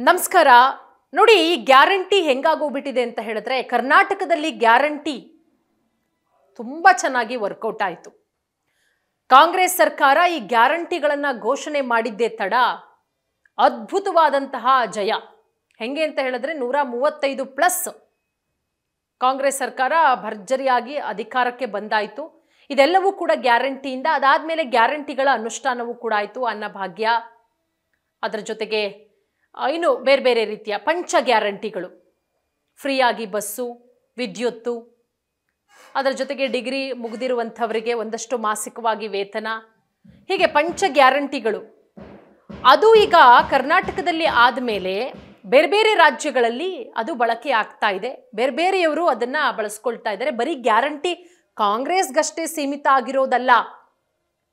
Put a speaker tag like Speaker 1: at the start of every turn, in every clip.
Speaker 1: ನಮಸ್ಕಾರ ನೋಡಿ ಈ ಗ್ಯಾರಂಟಿ ಹೆಂಗಾಗೋಗ್ಬಿಟ್ಟಿದೆ ಅಂತ ಹೇಳಿದ್ರೆ ಕರ್ನಾಟಕದಲ್ಲಿ ಗ್ಯಾರಂಟಿ ತುಂಬಾ ಚೆನ್ನಾಗಿ ವರ್ಕೌಟ್ ಆಯಿತು. ಕಾಂಗ್ರೆಸ್ ಸರ್ಕಾರ ಈ ಗ್ಯಾರಂಟಿಗಳನ್ನು ಘೋಷಣೆ ಮಾಡಿದ್ದೇ ತಡ ಅದ್ಭುತವಾದಂತಹ ಜಯ. ಹೆಂಗೆ ಅಂತ ಹೇಳಿದ್ರೆ 135+ ಕಾಂಗ್ರೆಸ್ ಸರ್ಕಾರ ಭರ್ಜರಿಯಾಗಿ ಅಧಿಕಾರಕ್ಕೆ ಬಂದಾಯಿತು. ಇದೆಲ್ಲವೂ ಕೂಡ ಗ್ಯಾರಂಟಿಯಿಂದ. ಅದಾದಮೇಲೆ ಗ್ಯಾರಂಟಿಗಳ ಅನುಷ್ಠಾನವೂ ಕೂಡ ಆಯಿತು. ಅನ್ನಭಾಗ್ಯ, ಅದರ ಜೊತೆಗೆ ಇನ್ನು ಬೇರೆ ಬೇರೆ ರೀತಿಯ ಪಂಚ ಗ್ಯಾರಂಟಿಗಳು, ಫ್ರೀಯಾಗಿ ಬಸ್ಸು, ವಿದ್ಯುತ್ತು, ಅದರ ಜೊತೆಗೆ ಡಿಗ್ರಿ ಮುಗಿದಿರುವಂಥವರಿಗೆ ಒಂದಷ್ಟು ಮಾಸಿಕವಾಗಿ ವೇತನ, ಹೀಗೆ ಪಂಚ ಗ್ಯಾರಂಟಿಗಳು. ಅದು ಈಗ ಕರ್ನಾಟಕದಲ್ಲಿ ಆದಮೇಲೆ ಬೇರೆ ಬೇರೆ ರಾಜ್ಯಗಳಲ್ಲಿ ಅದು ಬಳಕೆ ಆಗ್ತಾ ಇದೆ. ಬೇರೆ ಬೇರೆಯವರು ಅದನ್ನು ಬಳಸ್ಕೊಳ್ತಾ ಇದ್ದಾರೆ. ಬರೀ ಗ್ಯಾರಂಟಿ ಕಾಂಗ್ರೆಸ್ಗಷ್ಟೇ ಸೀಮಿತ ಆಗಿರೋದಲ್ಲ,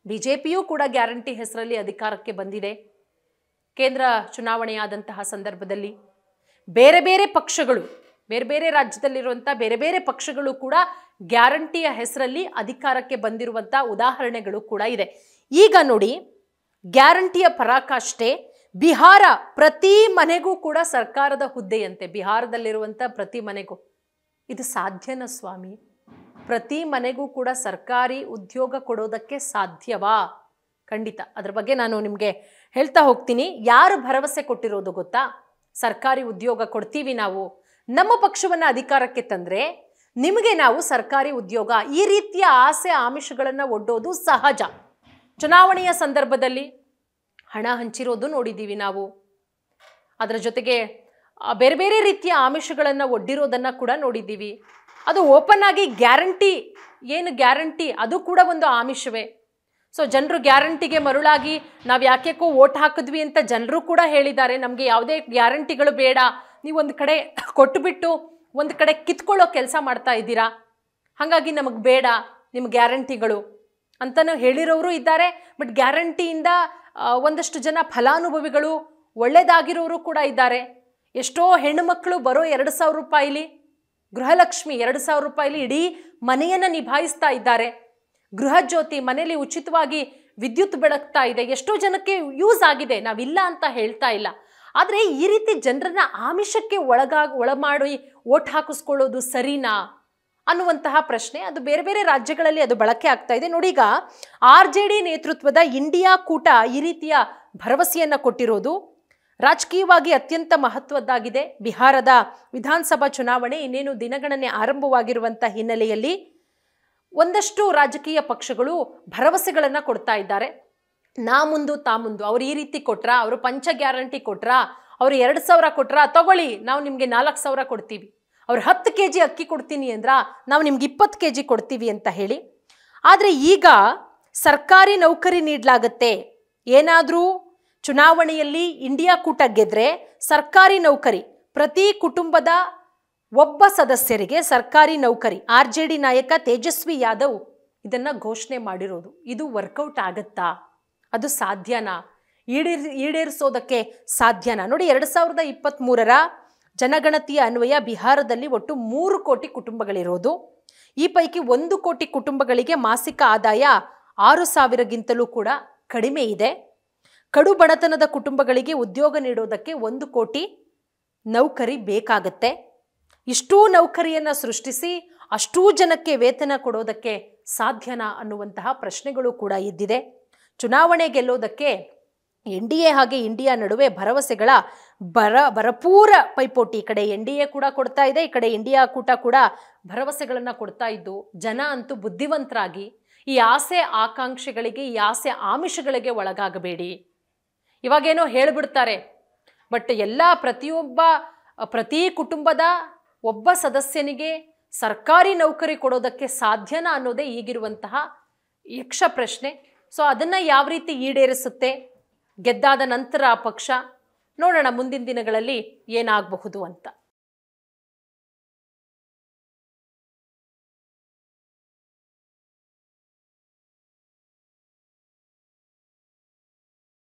Speaker 1: BJPಯೂ ಕೂಡ ಗ್ಯಾರಂಟಿ ಹೆಸರಲ್ಲಿ ಅಧಿಕಾರಕ್ಕೆ ಬಂದಿದೆ. ಕೇಂದ್ರ ಚುನಾವಣೆಯಾದಂತಹ ಸಂದರ್ಭದಲ್ಲಿ ಬೇರೆ ಬೇರೆ ಪಕ್ಷಗಳು, ಬೇರೆ ಬೇರೆ ರಾಜ್ಯದಲ್ಲಿರುವಂಥ ಬೇರೆ ಬೇರೆ ಪಕ್ಷಗಳು ಕೂಡ ಗ್ಯಾರಂಟಿಯ ಹೆಸರಲ್ಲಿ ಅಧಿಕಾರಕ್ಕೆ ಬಂದಿರುವಂಥ ಉದಾಹರಣೆಗಳು ಕೂಡ ಇದೆ. ಈಗ ನೋಡಿ, ಗ್ಯಾರಂಟಿಯ ಪರಾಕಾಷ್ಠೆ ಬಿಹಾರ. ಪ್ರತಿ ಮನೆಗೂ ಕೂಡ ಸರ್ಕಾರದ ಹುದ್ದೆಯಂತೆ ಬಿಹಾರದಲ್ಲಿರುವಂಥ ಪ್ರತಿ ಮನೆಗೂ. ಇದು ಸಾಧ್ಯನಾ ಸ್ವಾಮಿ? ಪ್ರತಿ ಮನೆಗೂ ಕೂಡ ಸರ್ಕಾರಿ ಉದ್ಯೋಗ ಕೊಡೋದಕ್ಕೆ ಸಾಧ್ಯವಾ? ಖಂಡಿತ. ಅದ್ರ ಬಗ್ಗೆ ನಾನು ನಿಮಗೆ ಹೇಳ್ತಾ ಹೋಗ್ತೀನಿ. ಯಾರು ಭರವಸೆ ಕೊಟ್ಟಿರೋದು ಗೊತ್ತಾ? ಸರ್ಕಾರಿ ಉದ್ಯೋಗ ಕೊಡ್ತೀವಿ ನಾವು, ನಮ್ಮ ಪಕ್ಷವನ್ನು ಅಧಿಕಾರಕ್ಕೆ ತಂದರೆ ನಿಮಗೆ ನಾವು ಸರ್ಕಾರಿ ಉದ್ಯೋಗ, ಈ ರೀತಿಯ ಆಸೆ ಆಮಿಷಗಳನ್ನು ಒಡ್ಡೋದು ಸಹಜ. ಚುನಾವಣೆಯ ಸಂದರ್ಭದಲ್ಲಿ ಹಣ ಹಂಚಿರೋದು ನೋಡಿದ್ದೀವಿ ನಾವು. ಅದರ ಜೊತೆಗೆ ಬೇರೆ ಬೇರೆ ರೀತಿಯ ಆಮಿಷಗಳನ್ನು ಒಡ್ಡಿರೋದನ್ನು ಕೂಡ ನೋಡಿದ್ದೀವಿ. ಅದು ಓಪನ್ ಆಗಿ ಗ್ಯಾರಂಟಿ, ಏನು ಗ್ಯಾರಂಟಿ ಅದು ಕೂಡ ಒಂದು ಆಮಿಷವೇ. ಸೊ ಜನರು ಗ್ಯಾರಂಟಿಗೆ ಮರುಳಾಗಿ ನಾವು ಯಾಕೆಕೋ ವೋಟ್ ಹಾಕಿದ್ವಿ ಅಂತ ಜನರು ಕೂಡ ಹೇಳಿದ್ದಾರೆ. ನಮಗೆ ಯಾವುದೇ ಗ್ಯಾರಂಟಿಗಳು ಬೇಡ, ನೀವು ಒಂದು ಕಡೆ ಕೊಟ್ಟುಬಿಟ್ಟು ಒಂದು ಕಡೆ ಕಿತ್ಕೊಳ್ಳೋ ಕೆಲಸ ಮಾಡ್ತಾ ಇದ್ದೀರಾ, ಹಾಗಾಗಿ ನಮಗೆ ಬೇಡ ನಿಮ್ಮ ಗ್ಯಾರಂಟಿಗಳು ಅಂತಲೂ ಹೇಳಿರೋರು ಇದ್ದಾರೆ. ಬಟ್ ಗ್ಯಾರಂಟಿಯಿಂದ ಒಂದಷ್ಟು ಜನ ಫಲಾನುಭವಿಗಳು ಒಳ್ಳೆಯದಾಗಿರೋರು ಕೂಡ ಇದ್ದಾರೆ. ಎಷ್ಟೋ ಹೆಣ್ಣುಮಕ್ಕಳು ಬರೋ 2,000 ರೂಪಾಯಿಲಿ, ಗೃಹಲಕ್ಷ್ಮಿ 2,000 ರೂಪಾಯಿಲಿ ಇಡೀ ಮನೆಯನ್ನು ನಿಭಾಯಿಸ್ತಾ ಇದ್ದಾರೆ. ಗೃಹ ಜ್ಯೋತಿ ಮನೆಯಲ್ಲಿ ಉಚಿತವಾಗಿ ವಿದ್ಯುತ್ ಬೆಳಗ್ತಾ ಇದೆ. ಎಷ್ಟೋ ಜನಕ್ಕೆ ಯೂಸ್ ಆಗಿದೆ, ನಾವಿಲ್ಲ ಅಂತ ಹೇಳ್ತಾ ಇಲ್ಲ. ಆದರೆ ಈ ರೀತಿ ಜನರನ್ನ ಆಮಿಷಕ್ಕೆ ಒಳಮಾಡಿ ಓಟ್ ಹಾಕಿಸ್ಕೊಳ್ಳೋದು ಸರಿನಾ ಅನ್ನುವಂತಹ ಪ್ರಶ್ನೆ ಅದು ಬೇರೆ ಬೇರೆ ರಾಜ್ಯಗಳಲ್ಲಿ ಅದು ಬಳಕೆ ಆಗ್ತಾ ಇದೆ. ನೋಡಿ, ಈಗ RJD ನೇತೃತ್ವದ ಇಂಡಿಯಾ ಕೂಟ ಈ ರೀತಿಯ ಭರವಸೆಯನ್ನು ಕೊಟ್ಟಿರೋದು ರಾಜಕೀಯವಾಗಿ ಅತ್ಯಂತ ಮಹತ್ವದ್ದಾಗಿದೆ. ಬಿಹಾರದ ವಿಧಾನಸಭಾ ಚುನಾವಣೆ ಇನ್ನೇನು ದಿನಗಣನೆ ಆರಂಭವಾಗಿರುವಂಥ ಹಿನ್ನೆಲೆಯಲ್ಲಿ ಒಂದಷ್ಟು ರಾಜಕೀಯ ಪಕ್ಷಗಳು ಭರವಸೆಗಳನ್ನು ಕೊಡ್ತಾ ಇದ್ದಾರೆ. ನಾ ಮುಂದು ತಾ ಮುಂದು. ಅವ್ರು ಈ ರೀತಿ ಕೊಟ್ರಾ, ಅವರು ಪಂಚ ಗ್ಯಾರಂಟಿ ಕೊಟ್ರಾ, ಅವರು 2,000 ಕೊಟ್ರಾ, ತಗೊಳ್ಳಿ ನಾವು ನಿಮಗೆ 4,000 ಕೊಡ್ತೀವಿ. ಅವ್ರು 10 kg ಅಕ್ಕಿ ಕೊಡ್ತೀನಿ ಅಂದ್ರ ನಾವು ನಿಮ್ಗೆ 20 kg ಕೊಡ್ತೀವಿ ಅಂತ ಹೇಳಿ. ಆದರೆ ಈಗ ಸರ್ಕಾರಿ ನೌಕರಿ ನೀಡಲಾಗತ್ತೆ. ಏನಾದರೂ ಚುನಾವಣೆಯಲ್ಲಿ ಇಂಡಿಯಾ ಕೂಟ ಗೆದ್ರೆ ಸರ್ಕಾರಿ ನೌಕರಿ, ಪ್ರತಿ ಕುಟುಂಬದ ಒಬ್ಬ ಸದಸ್ಯರಿಗೆ ಸರ್ಕಾರಿ ನೌಕರಿ. RJD ನಾಯಕ ತೇಜಸ್ವಿ ಯಾದವ್ ಇದನ್ನು ಘೋಷಣೆ ಮಾಡಿರೋದು. ಇದು ವರ್ಕೌಟ್ ಆಗತ್ತಾ? ಅದು ಸಾಧ್ಯನಾ? ಈಡೇರಿಸೋದಕ್ಕೆ ಸಾಧ್ಯನಾ? ನೋಡಿ, 2023ರ ಜನಗಣತಿಯ ಅನ್ವಯ ಬಿಹಾರದಲ್ಲಿ ಒಟ್ಟು 3 ಕೋಟಿ ಕುಟುಂಬಗಳಿರೋದು. ಈ ಪೈಕಿ 1 ಕೋಟಿ ಕುಟುಂಬಗಳಿಗೆ ಮಾಸಿಕ ಆದಾಯ 6,000ಗಿಂತಲೂ ಕೂಡ ಕಡಿಮೆ ಇದೆ. ಕಡು ಬಡತನದ ಕುಟುಂಬಗಳಿಗೆ ಉದ್ಯೋಗ ನೀಡೋದಕ್ಕೆ 1 ಕೋಟಿ ನೌಕರಿ ಬೇಕಾಗತ್ತೆ. ಇಷ್ಟೂ ನೌಕರಿಯನ್ನು ಸೃಷ್ಟಿಸಿ ಅಷ್ಟೂ ಜನಕ್ಕೆ ವೇತನ ಕೊಡೋದಕ್ಕೆ ಸಾಧ್ಯನಾ ಅನ್ನುವಂತಹ ಪ್ರಶ್ನೆಗಳು ಕೂಡ ಎದ್ದಿದೆ. ಚುನಾವಣೆ ಗೆಲ್ಲೋದಕ್ಕೆ NDA ಹಾಗೆ ಇಂಡಿಯಾ ನಡುವೆ ಭರವಸೆಗಳ ಭರಪೂರ ಪೈಪೋಟಿ. ಈ ಕಡೆ NDA ಕೂಡ ಕೊಡ್ತಾ ಇದೆ, ಈ ಕಡೆ ಇಂಡಿಯಾ ಕೂಟ ಕೂಡ ಭರವಸೆಗಳನ್ನು ಕೊಡ್ತಾ ಇದ್ದು, ಜನ ಅಂತೂ ಬುದ್ಧಿವಂತರಾಗಿ ಈ ಆಸೆ ಆಕಾಂಕ್ಷೆಗಳಿಗೆ, ಈ ಆಸೆ ಆಮಿಷಗಳಿಗೆ ಒಳಗಾಗಬೇಡಿ. ಇವಾಗೇನೋ ಹೇಳಿಬಿಡ್ತಾರೆ, ಬಟ್ ಪ್ರತಿ ಕುಟುಂಬದ ಒಬ್ಬ ಸದಸ್ಯನಿಗೆ ಸರ್ಕಾರಿ ನೌಕರಿ ಕೊಡೋದಕ್ಕೆ ಸಾಧ್ಯನಾ ಅನ್ನೋದೇ ಈಗಿರುವಂತಹ ಯಕ್ಷ ಪ್ರಶ್ನೆ. ಸೊ ಅದನ್ನು ಯಾವ ರೀತಿ ಈಡೇರಿಸುತ್ತೆ ಗೆದ್ದಾದ ನಂತರ ಆ ಪಕ್ಷ, ನೋಡೋಣ ಮುಂದಿನ ದಿನಗಳಲ್ಲಿ ಏನಾಗಬಹುದು ಅಂತ.